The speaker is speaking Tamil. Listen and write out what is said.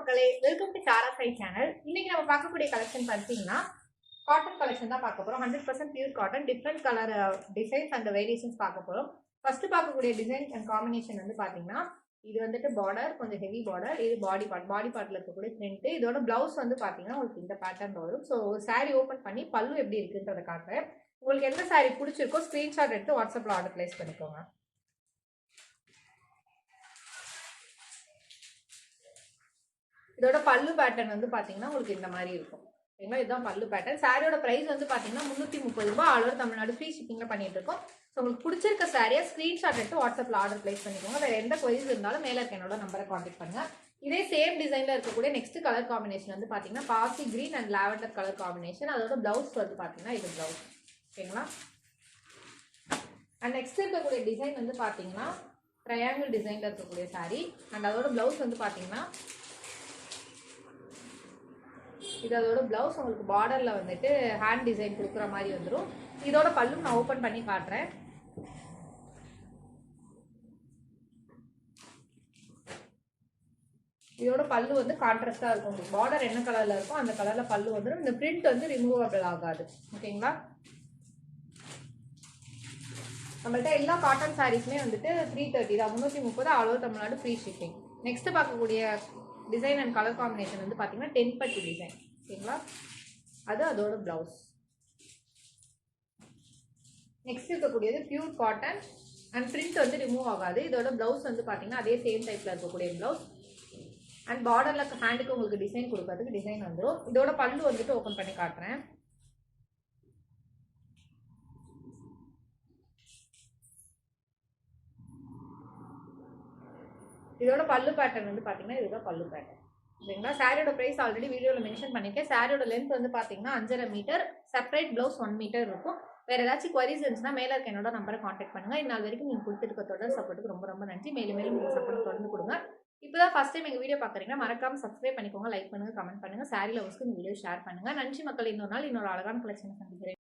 மக்களே, welcome to Sara Sai channel. இன்னைக்கு நம்ம பார்க்கக்கூடிய கலெக்ஷன் பார்த்தீங்கன்னா காட்டன் கலெக்ஷன் தான் பார்க்க போறோம். 100% pure cotton, different colour designs and variations பார்க்க போறோம். ஃபர்ஸ்ட் பார்க்கக்கூடிய டிசைன் அண்ட் காம்பினேஷன் வந்து பாத்தீங்கன்னா இது வந்துட்டு பார்டர் கொஞ்சம் ஹெவி பார்டர். இது பாடி பார்ட்ல இருக்கக்கூடிய பிரிண்ட். இதோட பிளவுஸ் வந்து பாத்தீங்கன்னா உங்களுக்கு இந்த பேட்டர்ன் வரும். ஸோ சாரி ஓப்பன் பண்ணி பல்லு எப்படி இருக்குன்றத காட்டுறேன். உங்களுக்கு எந்த சாரி பிடிச்சிருக்கோ ஸ்கிரீன்ஷாட் எடுத்து வாட்ஸ்அப்ல ஆர்டர் பிளேஸ் பண்ணிக்கோங்க. இதோட பல்லு பேட்டர்ன் வந்து பாத்தீங்கன்னா உங்களுக்கு இந்த மாதிரி இருக்கும். சரிங்களா, இதுதான் பல்லு பேட்டர்ன். சாரியோட பிரைஸ் வந்து பாத்தீங்கன்னா 330 ரூபாய். ஆல் ஓவர் தமிழ்நாடு ஃப்ரீ ஷிப்பிங்ல பண்ணிட்டு இருக்கோம். ஸோ உங்களுக்கு பிடிச்சிருக்க சாரியை ஸ்கிரீன்ஷாட் எடுத்து வாட்ஸ்அப்ல ஆர்டர் பிளேஸ் பண்ணிக்கோங்க. வேற எந்த கொரிஸ் இருந்தாலும் மேல இருக்க என்னோட நம்பரை கான்டாக்ட் பண்ணுங்க. இதே சேம் டிசைன்ல இருக்கக்கூடிய நெக்ஸ்ட் கலர் காம்பினேஷன் வந்து பாத்தீங்கன்னா பாசி green and lavender colour combination. அதோட பிளவுஸ் வந்து பாத்தீங்கன்னா இது பிளவுஸ். ஓகேங்களா, அண்ட் நெக்ஸ்ட் இருக்கக்கூடிய டிசைன் வந்து பாத்தீங்கன்னா ட்ரையாங்கிள் டிசைன்ல இருக்கக்கூடிய சாரி. அண்ட் அதோட பிளவுஸ் வந்து பாத்தீங்கன்னா இது அதோட பிளவுஸ் உங்களுக்கு பார்டர்ல வந்துட்டு ஹேண்ட் டிசைன் கொடுக்குற மாதிரி வந்துடும். இதோட பல்லு நான் ஓப்பன் பண்ணி காட்டுறேன். இதோட பல்லு வந்து கான்ட்ராஸ்டா இருக்கும். உங்களுக்கு பார்டர் என்ன கலர்ல இருக்கும் அந்த கலர்ல பல்லு வந்துடும். இந்த பிரிண்ட் வந்து ரிமூவபிள் ஆகாது. ஓகேங்களா, நம்மள்ட்ட எல்லா காட்டன் சாரீஸ்மே வந்துட்டு 330 தான், 330 all over Tamil Nadu free shipping. Next பார்க்கக்கூடிய டிசைன் அண்ட் கலர் காம்பினேஷன் வந்து பாத்தீங்கன்னா 10 பட்டி டிசைன். ஓகேங்களா, அது அதோட பிளவுஸ். நெக்ஸ்ட் இருக்கக்கூடியது பியூர் காட்டன் அண்ட் பிரிண்ட் வந்து ரிமூவ் ஆகாது. இதோட பிளவுஸ் வந்து பாத்தீங்கன்னா அதே சேம் டைப்ல இருக்கக்கூடிய பிளவுஸ் அண்ட் பார்டர்ல ஹேண்டுக்கு உங்களுக்கு டிசைன் கொடுக்கறதுக்கு டிசைன் வந்துடும். இதோட பல்லு வந்துட்டு ஓப்பன் பண்ணி காட்டுறேன். இதோட பல்லு பேட்டர்ன் வந்து பாத்தீங்கன்னா இதுதான் பல்லு பேட்டர்ன். சரிங்களா, சாரியோட பிரைஸ் ஆல்ரெடி வீடியோவில் மென்ஷன் பண்ணிருக்கேன். சாரியோட லென்த் வந்து பாத்தீங்கன்னா 5.5 மீட்டர். செப்பரேட் பிளவுஸ் 1 மீட்டர் இருக்கும். வேற ஏதாச்சும் குவரிஸ் இருந்துச்சுன்னா மேல இருக்க என்னோட நம்பரை கான்டாக்ட் பண்ணுங்க. இந்நாள் வரைக்கும் நீங்க கொடுத்துருக்க தொடர் சப்போர்ட்டுக்கு ரொம்ப ரொம்ப நன்றி. மேலும் மேலும் உங்க சப்போர்ட் தொடர்ந்து கொடுங்க. இப்போதான் ஃபர்ஸ்ட் டைம் எங்க வீடியோ பாக்குறீங்கன்னா மறக்காம சப்ஸ்கிரைப் பண்ணிக்கோங்க, லைக் பண்ணுங்க, கமெண்ட் பண்ணுங்க, சாரி லவர்ஸ்க்கு இந்த வீடியோ ஷேர் பண்ணுங்க. நன்றி மக்கள். இன்னொரு நாள் இன்னொரு அழகான கலெக்ஷன் சந்திக்கிறேன்.